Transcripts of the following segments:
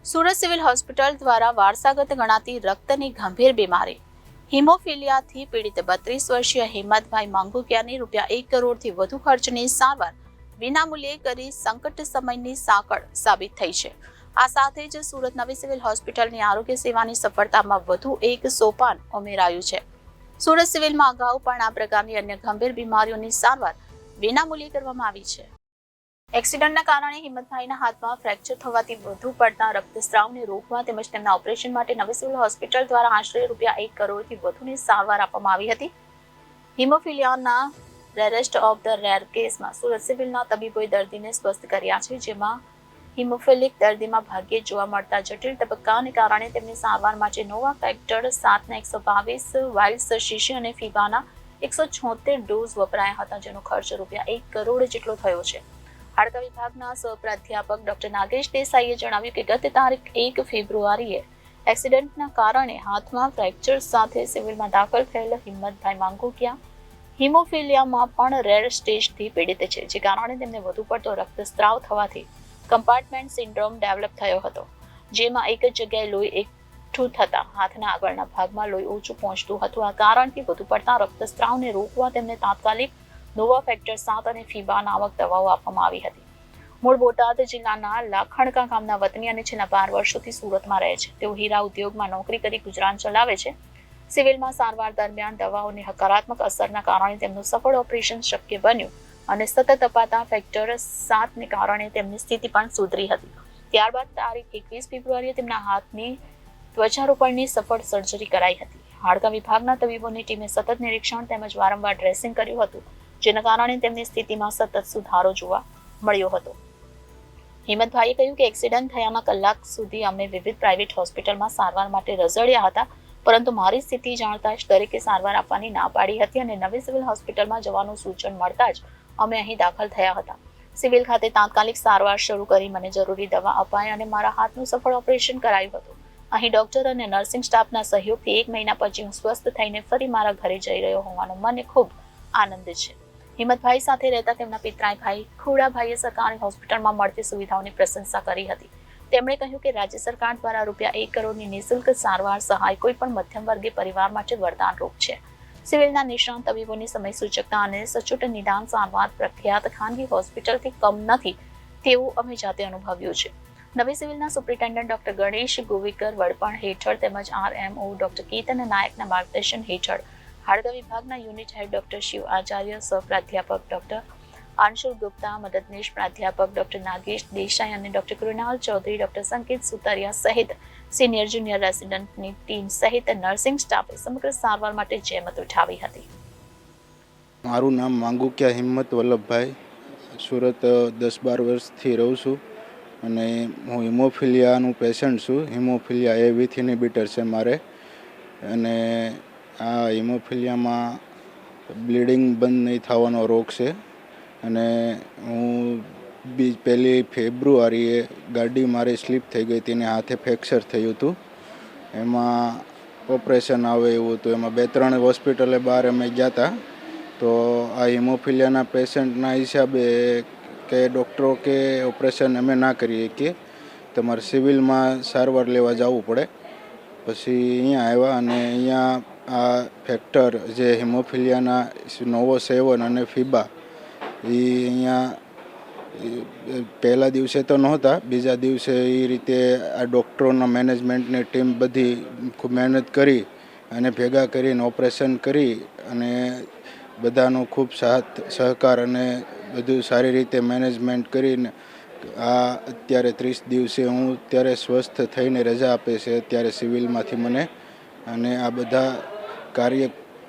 Surat civil hospital દ્વારા વારસાગત ગણાતી રક્તની ગંભીર બીમારી હિમોફિલિયાથી પીડિત 32 વર્ષીય હિંમતભાઈ માંગુકિયાની ₹1 કરોડથી વધુ ખર્ચની સારવાર વિનામૂલ્યે કરી સંકટ સમયની સાંકળ સાબિત થઈ છે। આ સાથે જ સુરત નવી સિવિલ હોસ્પિટલની આરોગ્ય સેવાની સફળતામાં વધુ એક સોપાન ઉમેરાયું છે। સુરત સિવિલમાં અગાઉ પણ આ પ્રકારની અન્ય ગંભીર બીમારીઓની સારવાર વિનામૂલ્યે કરવામાં આવી છે। એક્સિડન્ટના કારણે હિંમતભાઈના હાથમાં ફ્રેક્ચર થવાથી વધુ પડતા રક્તસ્રાવને રોકવા તેમજ તેમના ઓપરેશન માટે નવી સિવિલ હોસ્પિટલ દ્વારા આશરે ₹1 કરોડથી વધુની સારવાર આપવામાં આવી હતી। હિમોફિલિયાના રેરેસ્ટ ઓફ ધ રેર કેસમાં સુરત સિવિલના તબીબોએ દર્દીને સ્વસ્થ કર્યા છે, જેમાં હિમોફિલિક દર્દીમાં ભાગ્યે જોવા મળતા જટિલ તબક્કાને કારણે તેમની સારવાર માટે નોવા ફેક્ટર 7ના 122 વાઇલ્સ શીશી અને ફીબાના 176 ડોઝ વપરાયા હતા, જેનો ખર્ચ ₹1 કરોડ જેટલો થયો છે। હાડકા વિભાગના સહપ્રાધ્યાપક ડોક્ટર નાગેશ દેસાઈએ જણાવ્યું કે ગત તારીખ 1 ફેબ્રુઆરીએ એક્સિડન્ટના કારણે હાથમાં ફ્રેક્ચર સાથે સિવિલમાં દાખલ થયેલ હિંમતભાઈ માંગુકિયા હિમોફિલિયામાં પણ રેર સ્ટેજથી પીડિત છે, જે કારણે તેમને વધુ પડતો રક્તસ્રાવ થવાથી કમ્પાર્ટમેન્ટ સિન્ડ્રોમ ડેવલપ થયો હતો, જેમાં એક જ જગ્યાએ લોહી એકઠું થતાં હાથના આગળના ભાગમાં લોહી ઓછું પહોંચતું હતું। આ કારણથી વધુ પડતા રક્તસ્રાવને રોકવા તેમને તાત્કાલિક નોવા ફેક્ટર 7 અને ફીબા નામક દવાઓ આપવામાં આવી હતી। મૂળ બોટાદ જિલ્લાના લાખણકા ગામના વતની અને છેલ્લા 12 વર્ષોથી સુરતમાં રહે છે। તેઓ હીરા ઉદ્યોગમાં નોકરી કરી ગુજરાન ચલાવે છે। સિવિલમાં સારવાર દરમિયાન દવાઓની હકારાત્મક અસરના કારણે તેમનું સફળ ઓપરેશન શક્ય બન્યું અને સતત અપાતા ફેક્ટર 7ને કારણે તેમની સ્થિતિ પણ સુધરી હતી। ત્યારબાદ તારીખ 21 ફેબ્રુઆરીએ તેમના હાથની ત્વચારોપણની સફળ સર્જરી કરાઈ હતી। હાડકા વિભાગના તબીબોની ટીમે સતત નિરીક્ષણ તેમજ વારંવાર ડ્રેસિંગ કર્યું હતું, જેના કારણે તેમની સ્થિતિમાં સતત સુધારો જોવા મળ્યો હતો। હિંમતભાઈએ કહ્યું કે એક્સિડન્ટ થયાના કલાક સુધી અમે વિવિધ પ્રાઇવેટ હોસ્પિટલમાં સારવાર માટે રઝળ્યા હતા, પરંતુ મારી સ્થિતિ જાણતા જ દરેકે સારવાર આપવાની ના પાડી હતી અને નવી સિવિલ હોસ્પિટલમાં જવાનું સૂચન મળતા જ અમે અહીં દાખલ થયા હતા। સિવિલ ખાતે તાત્કાલિક સારવાર શરૂ કરી મને જરૂરી દવા અપાઈ અને મારા હાથનું સફળ ઓપરેશન કરાયું હતું। અહીં ડોક્ટર અને નર્સિંગ સ્ટાફના સહયોગથી 1 મહિના પછી હું સ્વસ્થ થઈને ફરી મારા ઘરે જઈ રહ્યો હોવાનો મને ખૂબ આનંદ છે। હિંમતભાઈ સાથે રહેતા તેમના પિતરાઈ ભાઈ ખુડાભાઈએ સરકારી હોસ્પિટલમાં મળતી સુવિધાઓની પ્રશંસા કરી હતી। તેમણે કહ્યું કે રાજ્ય સરકાર દ્વારા ₹1 કરોડની નિઃશુલ્ક સારવાર સહાય કોઈ પણ મધ્યમ વર્ગીય પરિવાર માટે વરદાનરૂપ છે। સિવિલના નિષ્ણાંત તબીબોની સમય સૂચકતા અને સચોટ નિદાન સારવાર પ્રખ્યાત ખાનગી હોસ્પિટલથી કમ નથી તેવું અમે જાતે અનુભવ્યું છે। નવી સિવિલના સુપ્રિન્ટેન્ડન્ટ ડોક્ટર ગણેશ ગોવિકર વડપણ હેઠળ તેમજ RMO ડોક્ટર કેતન નાયકના માર્ગદર્શન હેઠળ હાડકા વિભાગના યુનિટ હેડ ડોક્ટર શિવ આચાર્ય, સહપ્રાધ્યાપક ડોક્ટર અંશુલ ગુપ્તા, મદદનીશ પ્રાધ્યાપક ડોક્ટર નાગેશ દેસાઈ અને ડોક્ટર કૃણાલ ચૌધરી, ડોક્ટર સંકેત સુતરિયા સહિત સિનિયર જુનિયર રેસિડેન્ટની ટીમ સહિત નર્સિંગ સ્ટાફે સમગ્ર સારવાર માટે જહેમત ઉઠાવી હતી। મારું નામ માંગુકિયા હિંમત વલ્લભભાઈ, સુરત 10-12 વર્ષથી રહું છું અને હું હિમોફિલિયાનું પેશન્ટ છું। હિમોફિલિયા એ વિથ ઇનિબિટર છે મારે, અને આ હિમોફિલિયામાં બ્લીડિંગ બંધ નહીં થવાનો રોગ છે અને હું 1 ફેબ્રુઆરીએ ગાડી મારી સ્લીપ થઈ ગઈ હતી અને હાથે ફ્રેક્ચર થયું હતું। એમાં ઓપરેશન આવે એવું હતું। એમાં 2-3 હોસ્પિટલે બહાર અમે ગયા હતા, તો આ હિમોફિલિયાના પેશન્ટના હિસાબે કે ડૉક્ટરો કે ઓપરેશન અમે ના કરીએ કે તમારે સિવિલમાં સારવાર લેવા જવું પડે। પછી અહીંયા આવ્યા અને અહીંયા આ ફેક્ટર જે હિમોફિલિયાના નોવો 7 અને ફીબા એ અહીંયા પહેલા દિવસે તો નહોતા, બીજા દિવસે એ રીતે આ ડૉક્ટરોના મેનેજમેન્ટની ટીમ બધી ખૂબ મહેનત કરી અને ભેગા કરીને ઓપરેશન કરી અને બધાનો ખૂબ સાથ સહકાર અને બધું સારી રીતે મેનેજમેન્ટ કરીને આ અત્યારે 30 દિવસે હું અત્યારે સ્વસ્થ થઈને રજા આપે છે અત્યારે સિવિલમાંથી મને, અને આ બધા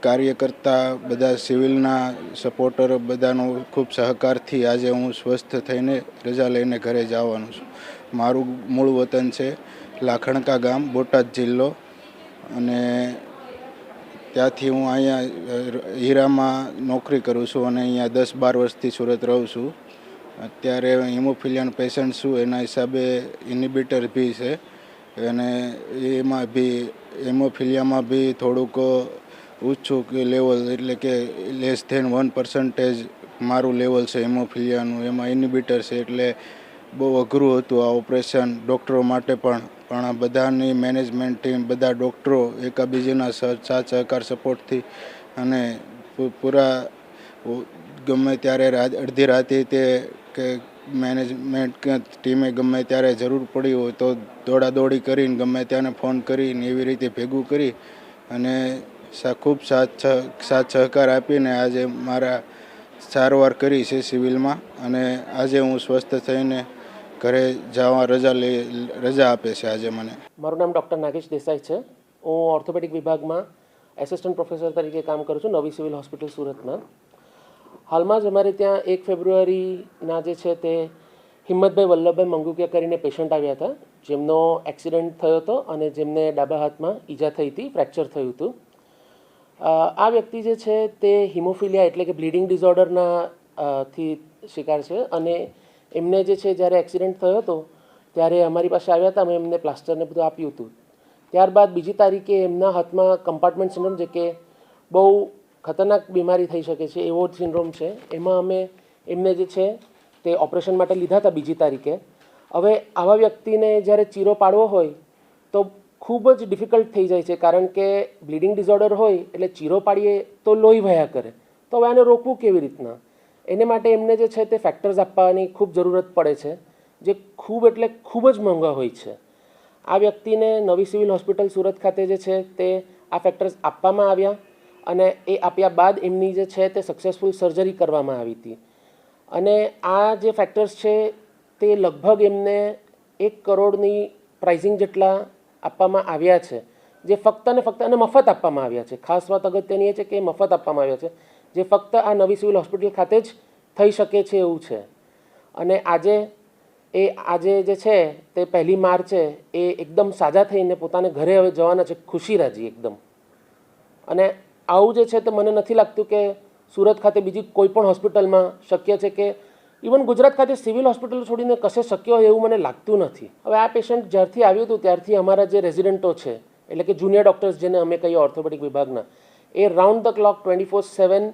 કાર્યકર્તા બધા સિવિલના સપોર્ટરો બધાનો ખૂબ સહકારથી આજે હું સ્વસ્થ થઈને રજા લઈને ઘરે જવાનું છું। મારું મૂળ વતન છે લાખણકા ગામ, બોટાદ જિલ્લો, અને ત્યાંથી હું અહીંયા હીરામાં નોકરી કરું છું અને અહીંયા 10-12 વર્ષથી સુરત રહું છું। અત્યારે હિમોફિલિયાનો પેશન્ટ છું, એના હિસાબે ઇનિબિટર બી છે અને એમાં બી હિમોફિલિયામાં બી થોડુંક ઓછું લેવલ એટલે કે less than 1% મારું લેવલ છે હિમોફિલિયાનું, એમાં ઇનિબિટર છે એટલે બહુ અઘરું હતું આ ઓપરેશન ડૉક્ટરો માટે પણ આ બધાની મેનેજમેન્ટ ટીમ બધા ડૉક્ટરો એકાબીજાના સાથ સહકાર સપોર્ટથી અને પૂરા ગમે ત્યારે અડધી રાતે તે કે મેનેજમેન્ટ ટીમે ગમે ત્યારે જરૂર પડી હોય તો દોડાદોડી કરીને ગમે ત્યાંને ફોન કરીને એવી રીતે ભેગું કરી અને ખૂબ સાથ સહકાર આપીને આજે મારા સારવાર કરી છે સિવિલમાં અને આજે હું સ્વસ્થ થઈને ઘરે જવા રજા આપે છે આજે મને. મારું નામ ડૉક્ટર નાગેશ દેસાઈ છે. હું ઓર્થોપેડિક વિભાગમાં એસિસ્ટન્ટ પ્રોફેસર તરીકે કામ કરું છું નવી સિવિલ હોસ્પિટલ સુરતમાં. હાલમાં જ અમારે ત્યાં 1 ફેબ્રુઆરીના જે છે તે હિંમતભાઈ વલ્લભભાઈ મંગુકિયા કરીને પેશન્ટ આવ્યા હતા, જેમનો એક્સિડન્ટ થયો હતો અને જેમને ડાબા હાથમાં ઈજા થઈ હતી, ફ્રેક્ચર થયું હતું. આ વ્યક્તિ જે છે તે હિમોફિલિયા એટલે કે બ્લીડિંગ ડિઝોર્ડરના થી શિકાર છે અને એમને જે છે જ્યારે એક્સિડન્ટ થયો હતો ત્યારે અમારી પાસે આવ્યા હતા. અમે એમને પ્લાસ્ટરને બધું આપ્યું હતું. ત્યારબાદ બીજી તારીખે એમના હાથમાં કમ્પાર્ટમેન્ટ સિન્ડ્રોમ, જે કે બહુ ખતરનાક બીમારી થઈ શકે છે એવો સિન્ડ્રોમ છે, એમાં અમે એમને જે છે તે ઓપરેશન માટે લીધા હતા બીજી તારીખે. હવે આવા વ્યક્તિને જ્યારે ચીરો પાડવો હોય તો ખૂબ જ ડિફિકલ્ટ થઈ જાય છે, કારણ કે બ્લીડિંગ ડિઝોર્ડર હોય એટલે ચીરો પાડીએ તો લોહી વહ્યા કરે, તો હવે આને રોકવું કેવી રીતના? એને માટે એમને જે છે તે ફેક્ટર્સ આપવાની ખૂબ જરૂરત પડે છે, જે ખૂબ એટલે ખૂબ જ મોંઘા હોય છે. આ વ્યક્તિને નવી સિવિલ હોસ્પિટલ સુરત ખાતે જે છે તે આ ફેક્ટર્સ આપવામાં આવ્યા અને એ આપ્યા બાદ એમની જે છે તે સક્સેસફુલ સર્જરી કરવામાં આવી હતી. અને આ જે ફેક્ટર્સ છે તે લગભગ એમને 1 કરોડની પ્રાઇઝિંગ જેટલા આપવામાં આવ્યા છે, જે ફક્ત અને ફક્ત અને મફત આપવામાં આવ્યા છે. ખાસ વાત અગત્યની એ છે કે મફત આપવામાં આવ્યા છે, જે ફક્ત આ નવી સિવિલ હોસ્પિટલ ખાતે જ થઈ શકે છે એવું છે. અને આજે જે છે તે 1 માર્ચે એ એકદમ સાજા થઈને પોતાને ઘરે હવે જવાના છે, ખુશી રાજી એકદમ. અને આવું જે છે તે મને નથી લાગતું કે સુરત ખાતે બીજી કોઈ પણ હોસ્પિટલમાં શક્ય છે, કે ઇવન ગુજરાત ખાતે સિવિલ હોસ્પિટલ છોડીને કશે શક્ય હોય એવું મને લાગતું નથી. હવે આ પેશન્ટ જ્યારથી આવ્યું હતું ત્યારથી અમારા જે રેઝિડન્ટો છે, એટલે કે જુનિયર ડૉક્ટર્સ જેને અમે કહીએ ઓર્થોપેડિક વિભાગના, એ રાઉન્ડ ધ ક્લોક 24/7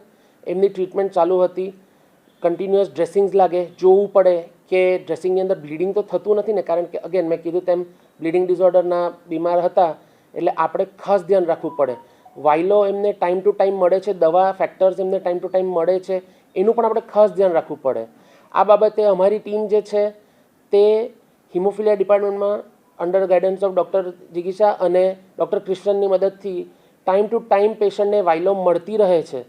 એમની ટ્રીટમેન્ટ ચાલુ હતી. કન્ટિન્યુઅસ ડ્રેસિંગ્સ લાગે, જોવું પડે કે ડ્રેસિંગની અંદર બ્લીડિંગ તો થતું નથી ને, કારણ કે અગેન મેં કીધું તેમ બ્લીડિંગ ડિઝોર્ડરના બીમાર હતા એટલે આપણે ખાસ ધ્યાન રાખવું પડે. વાઇલો એમને ટાઈમ ટુ ટાઈમ મળે છે, દવા ફેક્ટર્સ એમને ટાઈમ ટુ ટાઈમ મળે છે, એનું પણ આપણે ખાસ ધ્યાન રાખવું પડે. આ બાબતે અમારી ટીમ જે છે તે હિમોફિલિયા ડિપાર્ટમેન્ટમાં અંડર ગાઈડન્સ ઓફ ડૉક્ટર જિગીશા અને ડૉક્ટર કૃષ્ણની મદદથી ટાઈમ ટુ ટાઈમ પેશન્ટને વાઇલો મળતી રહે છે,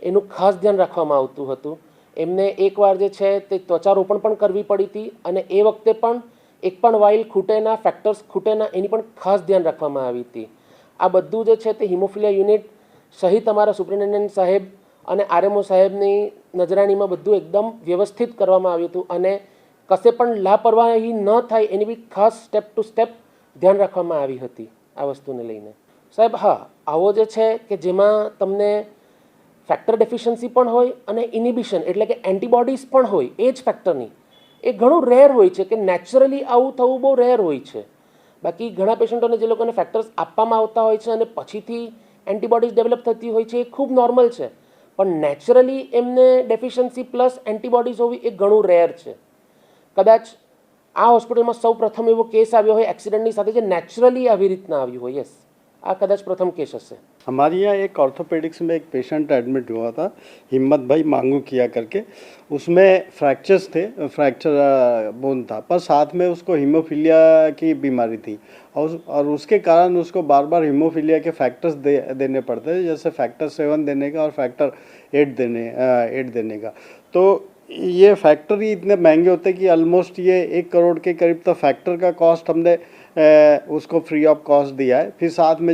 એનું ખાસ ધ્યાન રાખવામાં આવતું હતું. એમને એકવાર જે છે તે ત્વચારોપણ પણ કરવી પડી હતી અને એ વખતે પણ એક પણ વાઇલ ખૂટે ના, ફેક્ટર્સ ખૂટે ના, એની પણ ખાસ ધ્યાન રાખવામાં આવી હતી. આ બધું જે છે તે હિમોફિલિયા યુનિટ સહિત અમારા સુપ્રિન્ટેન્ડન્ટ સાહેબ અને આરએમઓ સાહેબની નજરાણીમાં બધું એકદમ વ્યવસ્થિત કરવામાં આવ્યું હતું અને કશે પણ લાપરવાહી ન થાય એની બી ખાસ સ્ટેપ ટુ સ્ટેપ ધ્યાન રાખવામાં આવી હતી આ વસ્તુને લઈને. સાહેબ, હા, આવો જે છે કે જેમાં તમને ફેક્ટર ડેફિશિયન્સી પણ હોય અને ઇનિબિશન એટલે કે એન્ટીબોડીઝ પણ હોય એ જ ફેક્ટરની, એ ઘણું રેર હોય છે કે નેચરલી આવું થવું બહુ રેર હોય છે. બાકી ઘણા પેશન્ટોને જે લોકોને ફેક્ટર્સ આપવામાં આવતા હોય છે અને પછીથી એન્ટીબોડીઝ ડેવલપ થતી હોય છે એ ખૂબ નોર્મલ છે, પણ નેચરલી એમને ડેફિશિયન્સી પ્લસ એન્ટીબોડીઝ હોવી એ ઘણું રેર છે. કદાચ આ હોસ્પિટલમાં સૌ પ્રથમ એવો કેસ આવ્યો હોય એક્સિડન્ટની સાથે જે નેચરલી આવી રીતના આવ્યું હોય. યસ, આ કદાચ પ્રથમ કેસ હશે. हमारे यहाँ एक ऑर्थोपेडिक्स में एक पेशेंट एडमिट हुआ था, हिम्मत भाई मांगू किया करके. उसमें फ्रैक्चर्स थे, फ्रैक्चर बोन था, पर साथ में उसको हीमोफीलिया की बीमारी थी और उसके कारण उसको बार बार हीमोफीलिया के फैक्टर्स देने पड़ते थे, जैसे फैक्टर 7 देने का और फैक्टर 8 देने का. तो ये फैक्टर ही इतने महंगे होते कि ऑलमोस्ट ये 1 करोड़ के करीब तो फैक्टर का कॉस्ट हमने उसको फ्री ऑफ कॉस्ट दिया है. फिर साथ में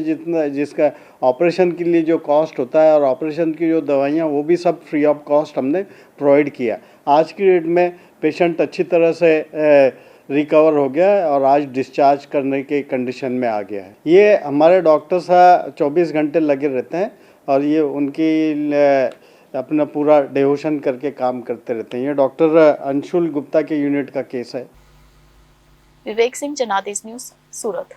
जिसका ऑपरेशन के लिए जो कॉस्ट होता है और ऑपरेशन की जो दवाइयाँ वो भी सब फ्री ऑफ कॉस्ट हमने प्रोवाइड किया. आज की डेट में पेशेंट अच्छी तरह से रिकवर हो गया है और आज डिस्चार्ज करने के कंडीशन में आ गया है. ये हमारे डॉक्टर्स 24 घंटे लगे रहते हैं और ये उनकी अपना पूरा डिवोशन करके काम करते रहते हैं. ये डॉक्टर अंशुल गुप्ता के यूनिट का केस है. विवेक सिंह, जनादेश न्यूज़, सूरत.